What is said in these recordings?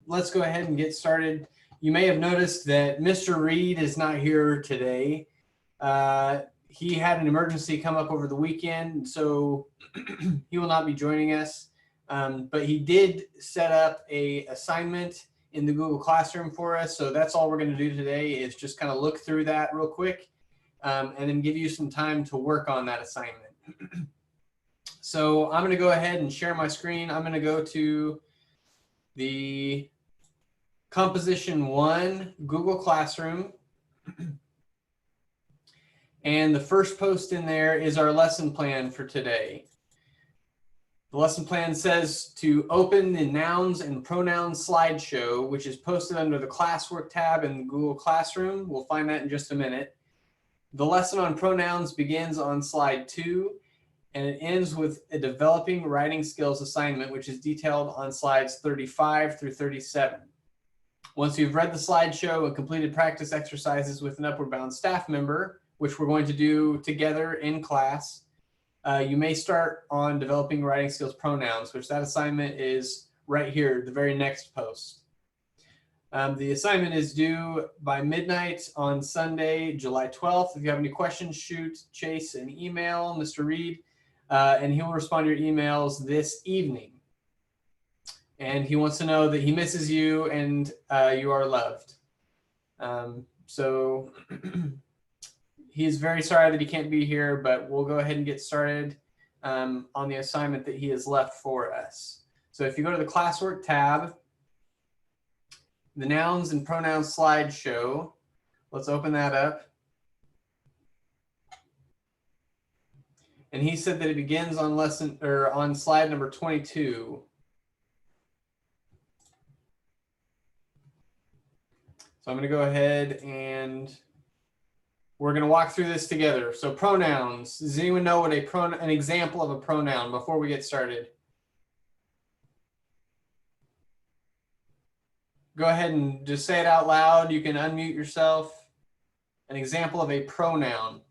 let's go ahead and get started. You may have noticed that Mr. Reed is not here today. He had an emergency come up over the weekend, so he will not be joining us. But he did set up an assignment in the Google Classroom for us. So that's all we're going to do today is just kind of look through that real quick and then give you some time to work on that assignment. So I'm going to go ahead and share my screen. I'm going to go to the Composition 1 Google Classroom. And the first post in there is our lesson plan for today. The lesson plan says to open the Nouns and Pronouns slideshow, which is posted under the Classwork tab in Google Classroom. We'll find that in just a minute. The lesson on pronouns begins on slide 2, and it ends with a developing writing skills assignment, which is detailed on slides 35 through 37. Once you've read the slideshow and completed practice exercises with an Upward Bound staff member, which we're going to do together in class, you may start on developing writing skills pronouns, which that assignment is right here, the very next post. The assignment is due by midnight on Sunday, July 12th. If you have any questions, shoot Chase an email, Mr. Reed, and he will respond to your emails this evening. And he wants to know that he misses you and you are loved. So he's very sorry that he can't be here, but we'll go ahead and get started on the assignment that he has left for us. So if you go to the Classwork tab, the Nouns and Pronouns slideshow, let's open that up. And he said that it begins on slide number 22. So I'm going to go ahead and we're going to walk through this together. So pronouns. Does anyone know what an example of a pronoun before we get started? Go ahead and just say it out loud. You can unmute yourself. An example of a pronoun.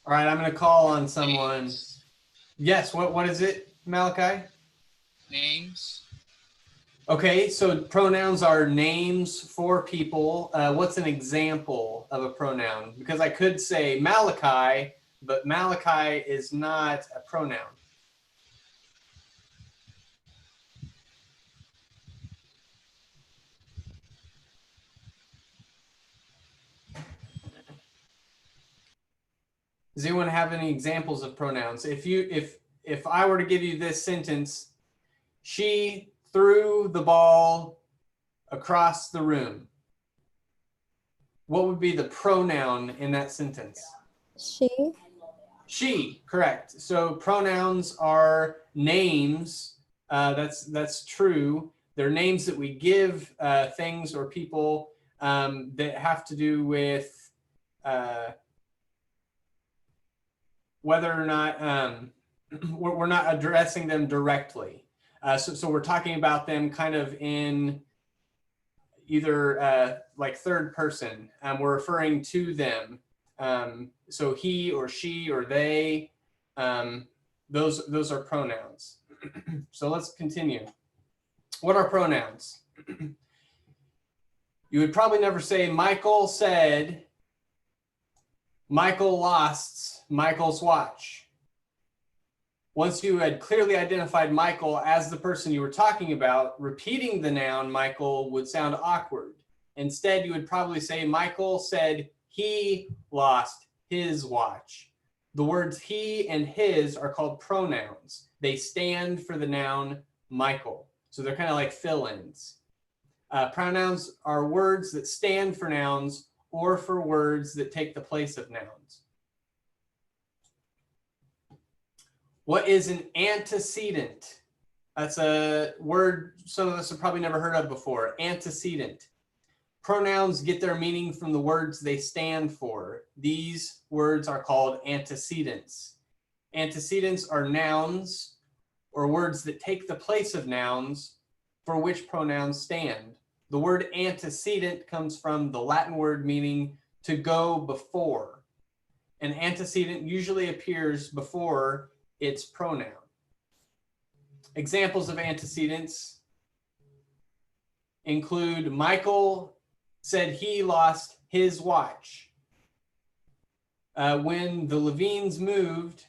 All right, I'm going to call on someone. Yes, what is it, Malachi? Names. Okay, so pronouns are names for people. What's an example of a pronoun? Because I could say Malachi, but Malachi is not a pronoun. Does anyone have any examples of pronouns? If I were to give you this sentence, she threw the ball across the room, what would be the pronoun in that sentence? She. She, correct. So pronouns are names. That's true. They're names that we give things or people that have to do with whether or not we're not addressing them directly. So we're talking about them kind of in either like third person. We're referring to them. So he or she or they, those are pronouns. So let's continue. What are pronouns? You would probably never say Michael said, Michael lost Michael's watch. Once you had clearly identified Michael as the person you were talking about, repeating the noun Michael would sound awkward. Instead, you would probably say Michael said he lost his watch. The words he and his are called pronouns. They stand for the noun Michael. So they're kind of like fill-ins. Pronouns are words that stand for nouns or for words that take the place of nouns. What is an antecedent? That's a word some of us have probably never heard of before. Antecedent. Pronouns get their meaning from the words they stand for. These words are called antecedents. Antecedents are nouns or words that take the place of nouns for which pronouns stand. The word antecedent comes from the Latin word meaning to go before. an antecedent usually appears before its pronoun. Examples of antecedents include Michael said he lost his watch. When the Levines moved,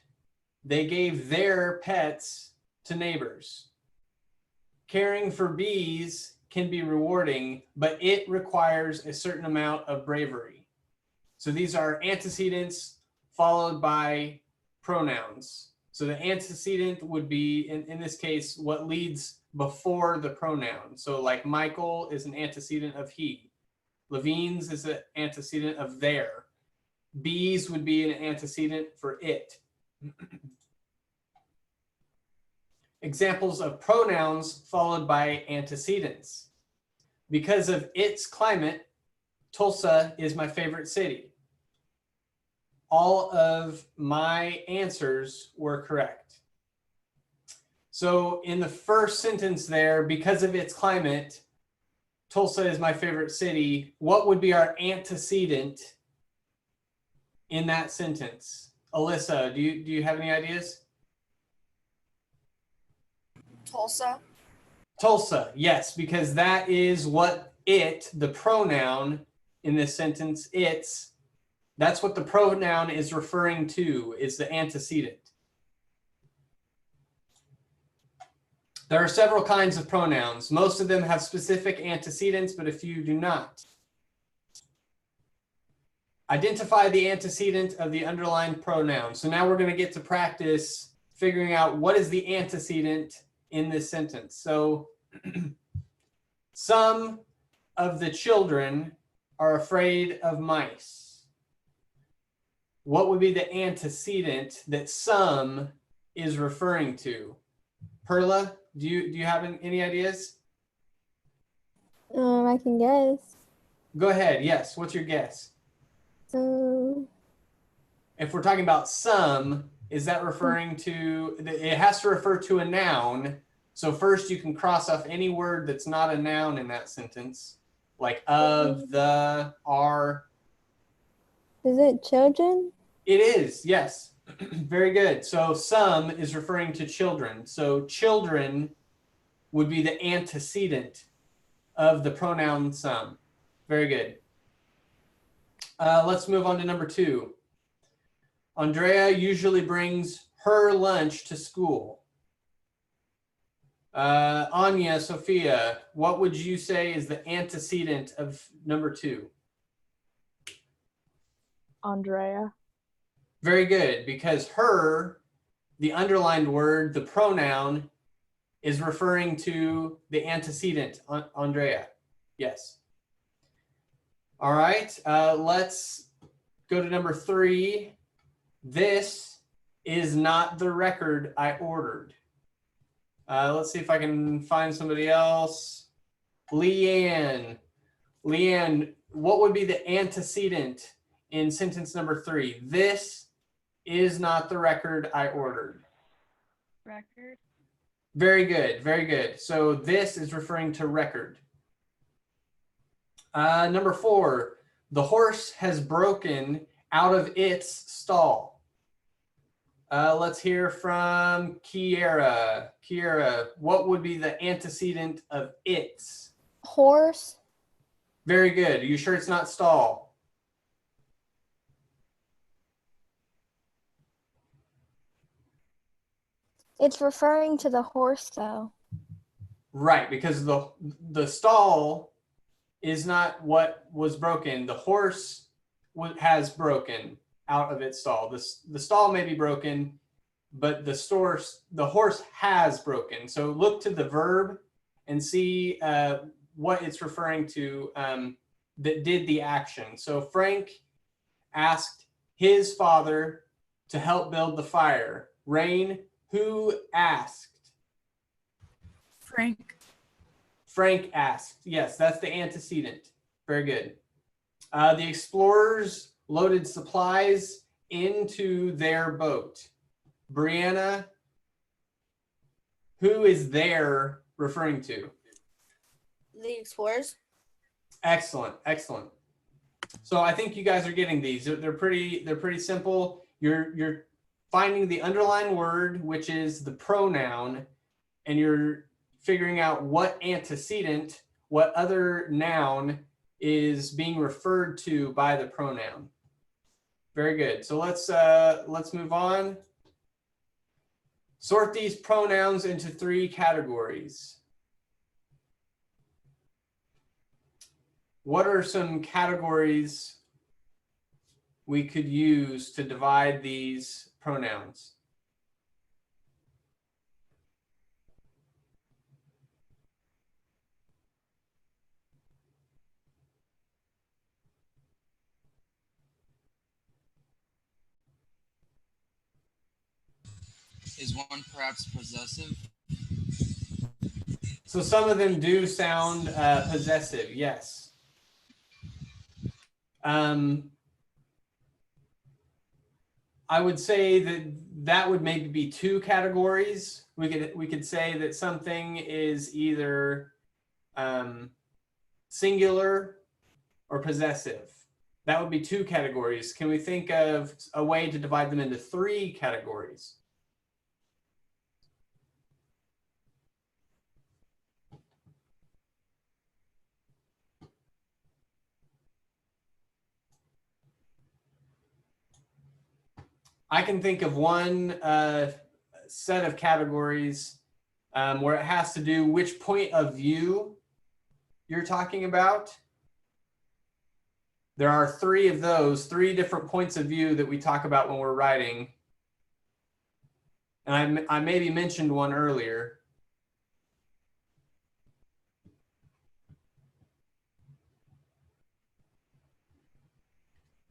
they gave their pets to neighbors. Caring for bees can be rewarding, but it requires a certain amount of bravery. So these are antecedents followed by pronouns. So the antecedent would be, in this case, what leads before the pronoun. So like Michael is an antecedent of he. Levine's is an antecedent of their. Bees would be an antecedent for it. Examples of pronouns followed by antecedents. Because of its climate, Tulsa is my favorite city. All of my answers were correct. So in the first sentence there, because of its climate, Tulsa is my favorite city. What would be our antecedent in that sentence? Alyssa, do you have any ideas? Tulsa. Tulsa, yes, because that is what it, the pronoun in this sentence, that's what the pronoun is referring to, is the antecedent. There are several kinds of pronouns. Most of them have specific antecedents, but a few do not. Identify the antecedent of the underlined pronoun. So now we're going to get to practice figuring out what is the antecedent in this sentence. So some of the children are afraid of mice. What would be the antecedent that some is referring to? Perla, do you have any ideas? I can guess. Go ahead. Yes. What's your guess? If we're talking about some, is that referring to, it has to refer to a noun. So first you can cross off any word that's not a noun in that sentence, like of, the, are. Is it children? It is, yes. Very good. So some is referring to children. So children would be the antecedent of the pronoun some. Very good. Let's move on to number 2. Andrea usually brings her lunch to school. Anya, Sophia, what would you say is the antecedent of number 2? Andrea. Very good, because her, the underlined word, the pronoun, is referring to the antecedent, Andrea. Yes. All right, let's go to number 3. This is not the record I ordered. Let's see if I can find somebody else. Leanne, what would be the antecedent in sentence number 3? This is not the record I ordered. Record. Very good, very good. So this is referring to record. Number 4, the horse has broken out of its stall. Let's hear from Kiera. Kiera, what would be the antecedent of its? Horse. Very good. Are you sure it's not stall? It's referring to the horse, though. Right, because the stall is not what was broken. The horse has broken out of its stall. The stall may be broken, but the horse has broken. So look to the verb and see what it's referring to that did the action. So Frank asked his father to help build the fire. Rain, who asked? Frank. Frank asked. Yes, that's the antecedent. Very good. The explorers loaded supplies into their boat. Brianna, who is there referring to? The explorers. Excellent, excellent. So I think you guys are getting these. They're pretty simple. You're finding the underlying word, which is the pronoun, and you're figuring out what antecedent, what other noun is being referred to by the pronoun. Very good. So let's move on. Sort these pronouns into 3 categories. What are some categories we could use to divide these pronouns? Is one perhaps possessive? So some of them do sound possessive, yes. I would say that would maybe be 2 categories. We could say that something is either singular or possessive. That would be 2 categories. Can we think of a way to divide them into 3 categories? I can think of one set of categories where it has to do which point of view you're talking about. There are 3 of those, 3 different points of view that we talk about when we're writing. And I maybe mentioned one earlier.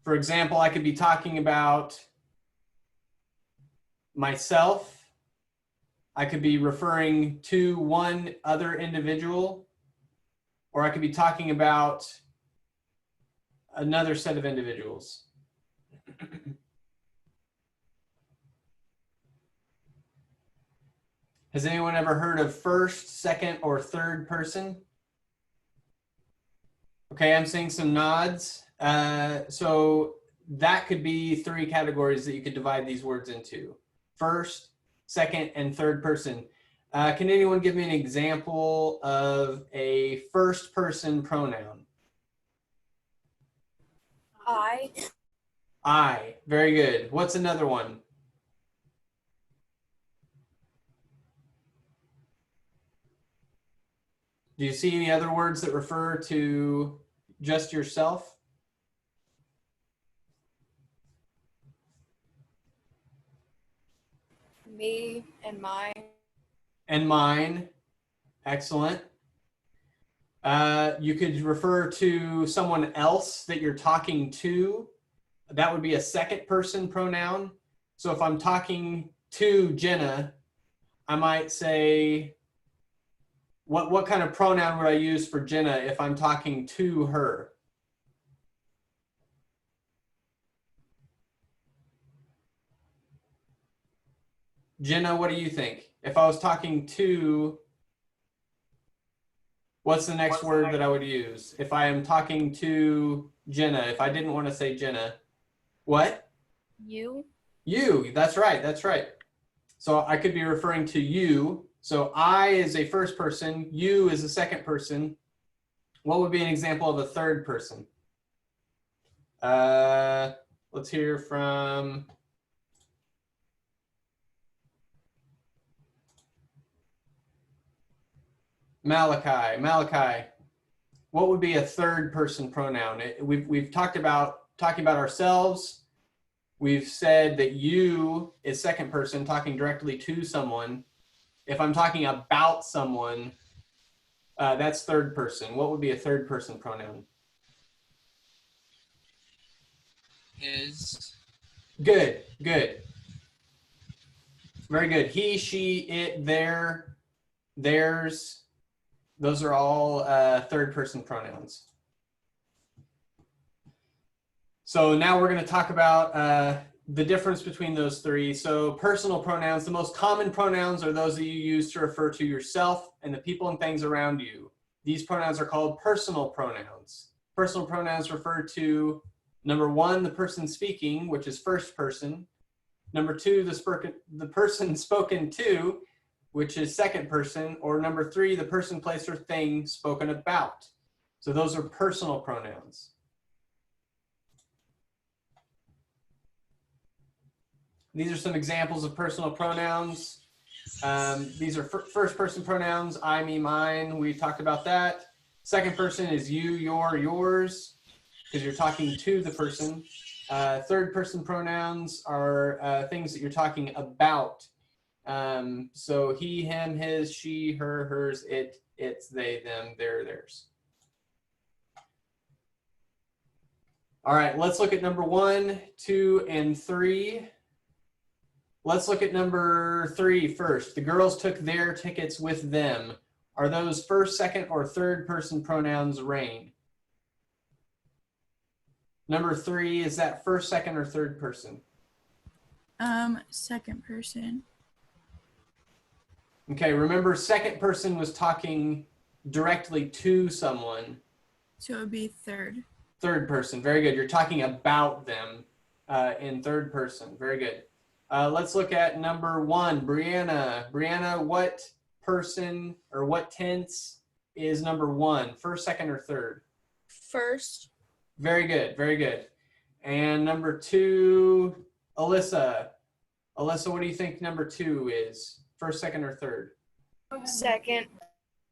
For example, I could be talking about myself. I could be referring to one other individual, or I could be talking about another set of individuals. Has anyone ever heard of first, second, or third person? Okay, I'm seeing some nods. So that could be 3 categories that you could divide these words into. First, second, and third person. Can anyone give me an example of a first person pronoun? I. I. Very good. What's another one? Do you see any other words that refer to just yourself? Me and mine. And mine. Excellent. You could refer to someone else that you're talking to. That would be a second person pronoun. So if I'm talking to Jenna, I might say, what kind of pronoun would I use for Jenna if I'm talking to her? Jenna, what do you think? If I was talking to, what's the next word that I would use? If I am talking to Jenna, if I didn't want to say Jenna, what? You. You, that's right, that's right. So I could be referring to you. So I is a first person, you is a second person. What would be an example of a third person? Let's hear from Malachi. Malachi, what would be a third person pronoun? We've talked about talking about ourselves. We've said that you is second person, talking directly to someone. If I'm talking about someone, that's third person. What would be a third person pronoun? His. Good, good. Very good. He, she, it, their, theirs. Those are all third person pronouns. So now we're going to talk about the difference between those 3. So personal pronouns, the most common pronouns are those that you use to refer to yourself and the people and things around you. These pronouns are called personal pronouns. Personal pronouns refer to, number one, the person speaking, which is first person. Number two, the person spoken to, which is second person. Or number three, the person, place, or thing spoken about. So those are personal pronouns. These are some examples of personal pronouns. These are first person pronouns, I, me, mine. We talked about that. Second person is you, your, yours, because you're talking to the person. Third person pronouns are things that you're talking about. So he, him, his, she, her, hers, it, its, they, them, their, theirs. All right, let's look at number 1, 2, and 3. Let's look at number 3 first. The girls took their tickets with them. Are those first, second, or third person pronouns, Rain? Number 3, is that first, second, or third person? Second person. Okay, remember second person was talking directly to someone. So it would be third. Third person, very good. You're talking about them in third person, very good. Let's look at number 1, Brianna. Brianna, what person or what tense is number 1? First, second, or third? First. Very good, very good. And number 2, Alyssa. Alyssa, what do you think number 2 is? First, second, or third? Second.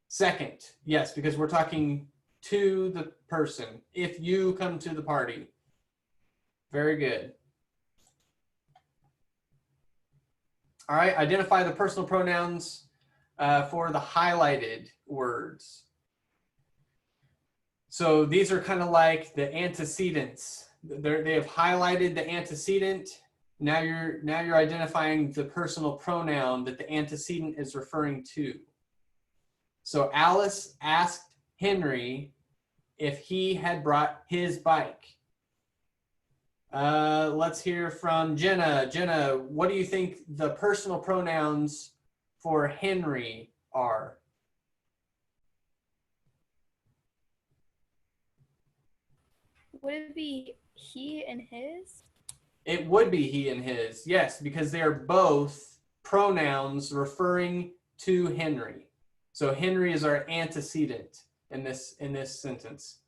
Second, yes, because we're talking to the person. If you come to the party. Very good. All right, identify the personal pronouns for the highlighted words. So these are kind of like the antecedents. They have highlighted the antecedent. Now you're identifying the personal pronoun that the antecedent is referring to. So Alice asked Henry if he had brought his bike. Let's hear from Jenna. Jenna, what do you think the personal pronouns for Henry are? Would it be he and his? It would be he and his, yes, because they are both pronouns referring to Henry. So Henry is our antecedent in this sentence.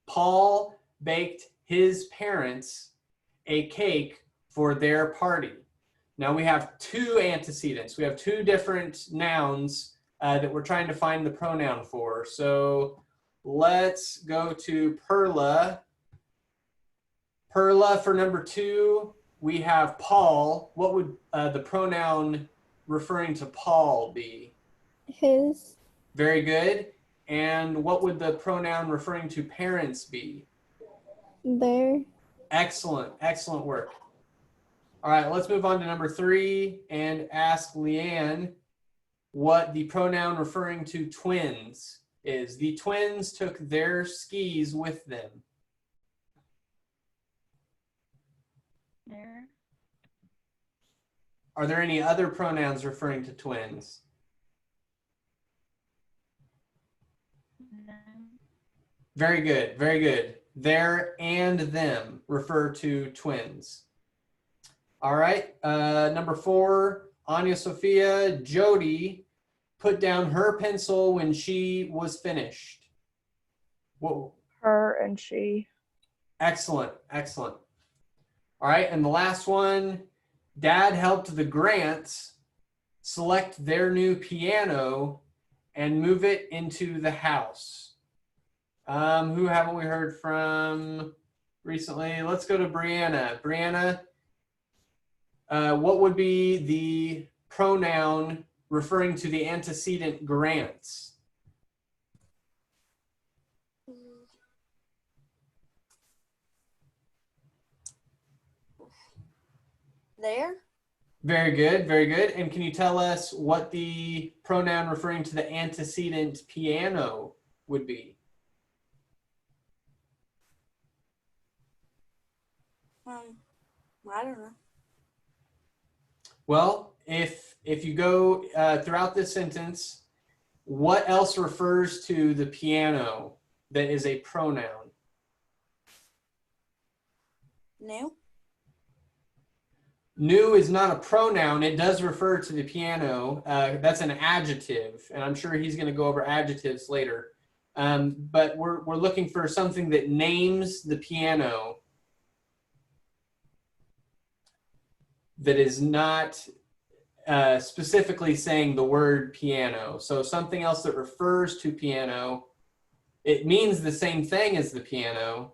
Paul baked his parents a cake for their party. Now we have 2 antecedents. We have 2 different nouns that we're trying to find the pronoun for. So let's go to Perla. Perla, for number 2, we have Paul. What would the pronoun referring to Paul be? His. Very good. And what would the pronoun referring to parents be? Their. Excellent, excellent work. All right, let's move on to number 3 and ask Leanne what the pronoun referring to twins is. The twins took their skis with them. There. Are there any other pronouns referring to twins? Them. Very good, very good. Their and them refer to twins. All right, number 4, Anya Sophia. Jody put down her pencil when she was finished. Whoa. Her and she. Excellent, excellent. All right, and the last one, Dad helped the Grants select their new piano and move it into the house. Who haven't we heard from recently? Let's go to Brianna. Brianna, what would be the pronoun referring to the antecedent Grants? There? Very good, very good. And can you tell us what the pronoun referring to the antecedent piano would be? I don't know. Well, if you go throughout this sentence, what else refers to the piano that is a pronoun? New? New is not a pronoun. It does refer to the piano. That's an adjective, and I'm sure he's going to go over adjectives later. But we're looking for something that names the piano that is not specifically saying the word piano. So something else that refers to piano, it means the same thing as the piano,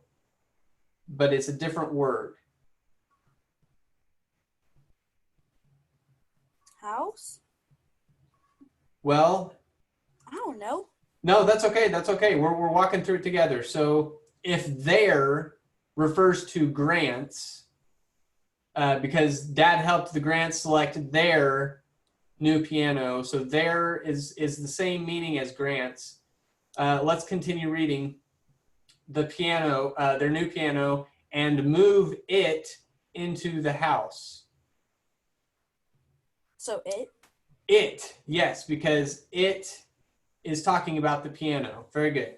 but it's a different word. House? Well, I don't know. no, that's okay. That's okay. We're walking through it together. So if there refers to Grants, because Dad helped the Grants select their new piano, so there is the same meaning as Grants. Let's continue reading. The piano, their new piano, and move it into the house. So it? It, yes, because it is talking about the piano. Very good.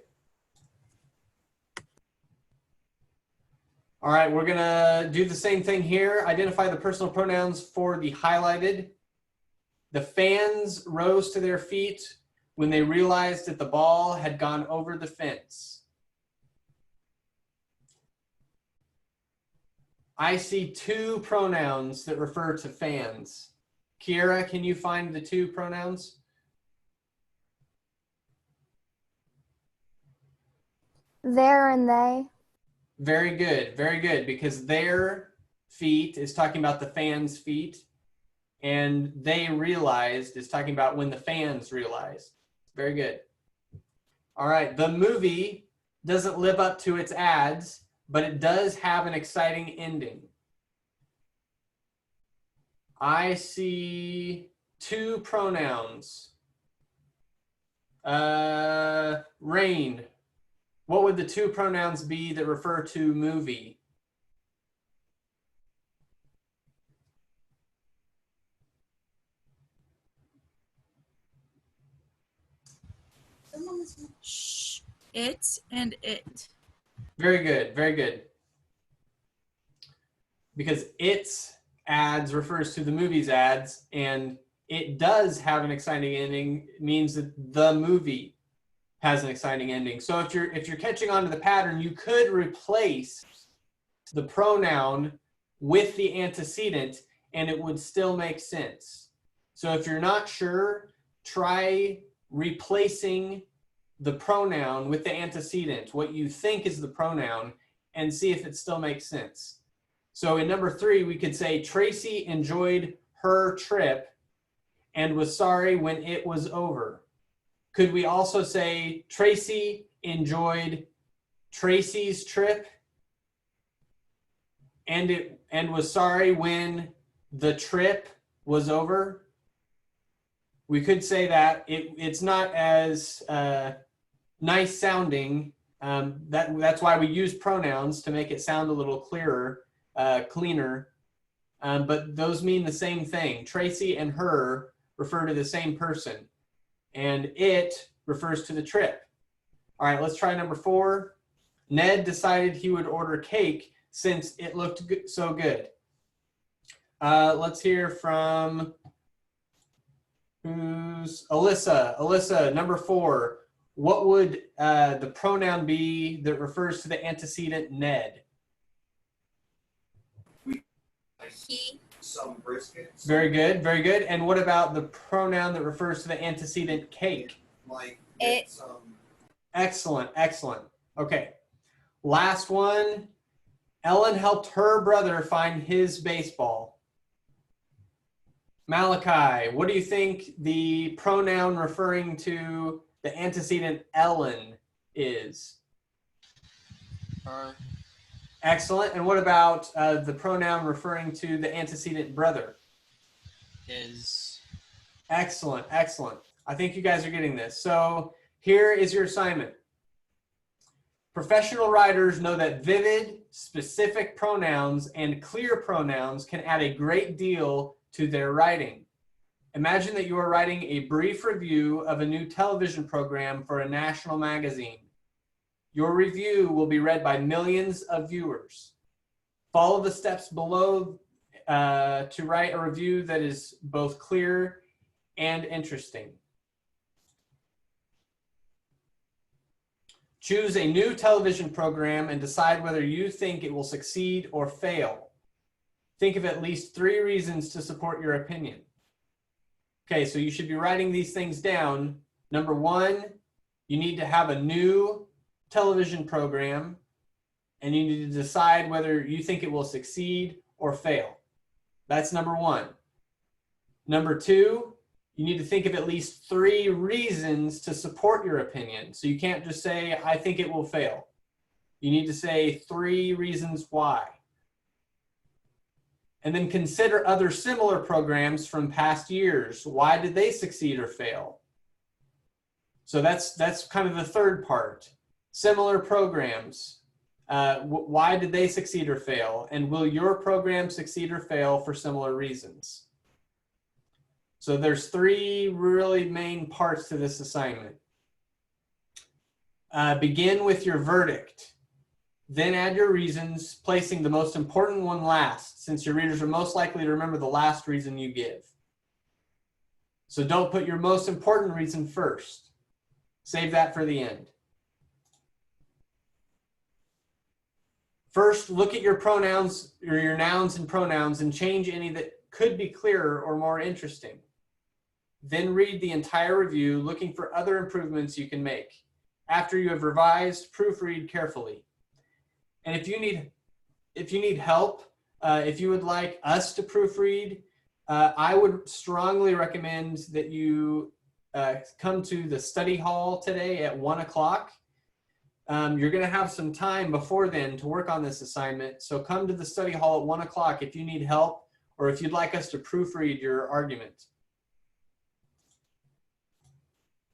All right, we're gonna do the same thing here. Identify the personal pronouns for the highlighted. The fans rose to their feet when they realized that the ball had gone over the fence. I see two pronouns that refer to fans. Kiera, can you find the two pronouns? There and they. Very good, because their feet is talking about the fans' feet, and they realized is talking about when the fans realized. Very good. All right, the movie doesn't live up to its ads, but it does have an exciting ending. I see two pronouns. Rain. What would the two pronouns be that refer to movie? Shh. It and it. Very good. Because its ads refers to the movie's ads, and it does have an exciting ending. It means that the movie has an exciting ending. So if you're catching on to the pattern, you could replace the pronoun with the antecedent and it would still make sense. So if you're not sure, try replacing the pronoun with the antecedent, what you think is the pronoun, and see if it still makes sense. So in number 3, we could say Tracy enjoyed her trip and was sorry when it was over. Could we also say Tracy enjoyed Tracy's trip and was sorry when the trip was over? We could say that. It's not as nice sounding. That's why we use pronouns, to make it sound a little clearer, cleaner. But those mean the same thing. Tracy and her refer to the same person, and it refers to the trip. All right, let's try number 4. Ned decided he would order cake since it looked so good. Let's hear from who's Alyssa. Alyssa, number 4. What would the pronoun be that refers to the antecedent Ned? He. Some briskets. Very good. And what about the pronoun that refers to the antecedent cake? Like It. some. Excellent. Okay. Last one. Ellen helped her brother find his baseball. Malachi, what do you think the pronoun referring to the antecedent Ellen is? Her. Excellent. And what about the pronoun referring to the antecedent brother? His. Excellent. I think you guys are getting this. So here is your assignment. Professional writers know that vivid, specific pronouns and clear pronouns can add a great deal to their writing. Imagine that you are writing a brief review of a new television program for a national magazine. Your review will be read by millions of viewers. Follow the steps below to write a review that is both clear and interesting. Choose a new television program and decide whether you think it will succeed or fail. Think of at least 3 reasons to support your opinion. Okay, so you should be writing these things down. Number 1, you need to have a new television program, and you need to decide whether you think it will succeed or fail. That's number 1. Number 2, you need to think of at least 3 reasons to support your opinion. So you can't just say, I think it will fail. You need to say 3 reasons why. And then consider other similar programs from past years. Why did they succeed or fail? So that's kind of the third part. Similar programs. Why did they succeed or fail? And will your program succeed or fail for similar reasons? So there's 3 really main parts to this assignment. Begin with your verdict. Then add your reasons, placing the most important one last, since your readers are most likely to remember the last reason you give. So don't put your most important reason first. Save that for the end. First, look at your pronouns or your nouns and pronouns and change any that could be clearer or more interesting. Then read the entire review, looking for other improvements you can make. After you have revised, proofread carefully. And if you need help, if you would like us to proofread, I would strongly recommend that you come to the study hall today at 1 o'clock. You're going to have some time before then to work on this assignment. So come to the study hall at 1 o'clock if you need help or if you'd like us to proofread your argument.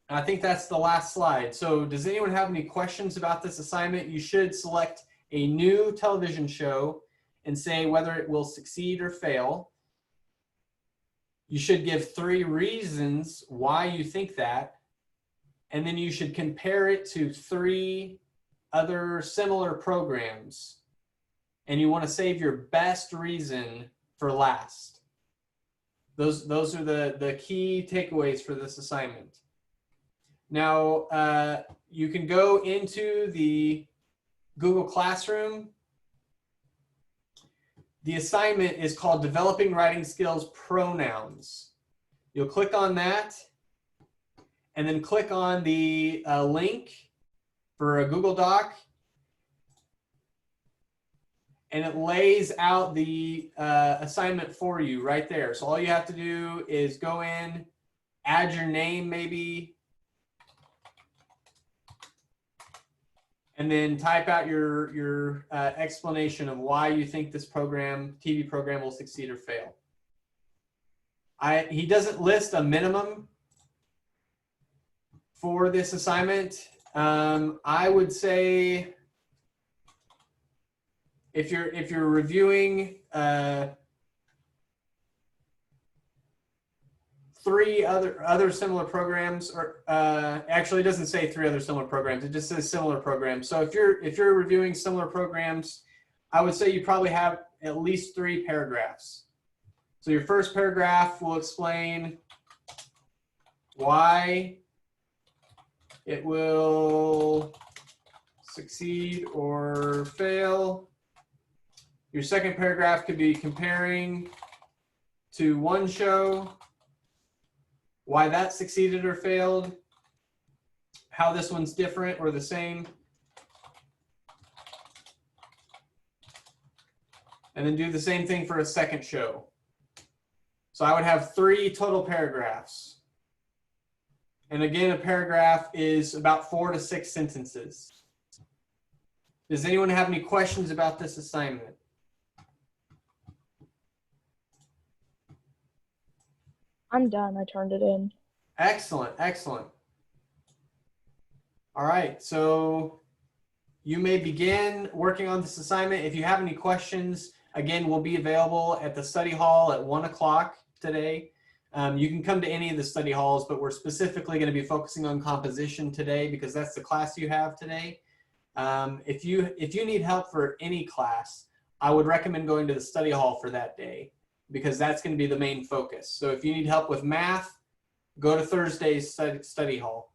I think that's the last slide. So does anyone have any questions about this assignment? You should select a new television show and say whether it will succeed or fail. You should give 3 reasons why you think that. And then you should compare it to 3 other similar programs. And you want to save your best reason for last. Those are the key takeaways for this assignment. Now, you can go into the Google Classroom. The assignment is called Developing Writing Skills Pronouns. You'll click on that and then click on the link for a Google Doc. And it lays out the assignment for you right there. So all you have to do is go in, add your name maybe, and then type out your explanation of why you think this program, TV program, will succeed or fail. He doesn't list a minimum for this assignment. I would say if you're reviewing 3 other similar programs, or actually it doesn't say 3 other similar programs, it just says similar programs. So if you're reviewing similar programs, I would say you probably have at least 3 paragraphs. So your first paragraph will explain why it will succeed or fail. Your second paragraph could be comparing to one show, why that succeeded or failed, how this one's different or the same, and then do the same thing for a second show. So I would have 3 total paragraphs. And again, a paragraph is about 4 to 6 sentences. Does anyone have any questions about this assignment? I'm done. I turned it in. Excellent, excellent. All right, so you may begin working on this assignment. If you have any questions, again, we'll be available at the study hall at 1 o'clock today. You can come to any of the study halls, but we're specifically going to be focusing on composition today because that's the class you have today. If you need help for any class, I would recommend going to the study hall for that day because that's going to be the main focus. So if you need help with math, go to Thursday's study hall.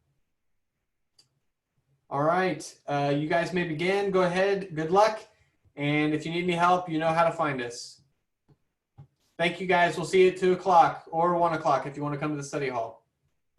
All right, you guys may begin. Go ahead. Good luck. And if you need any help, you know how to find us. Thank you guys. We'll see you at 2 o'clock or 1 o'clock if you want to come to the study hall.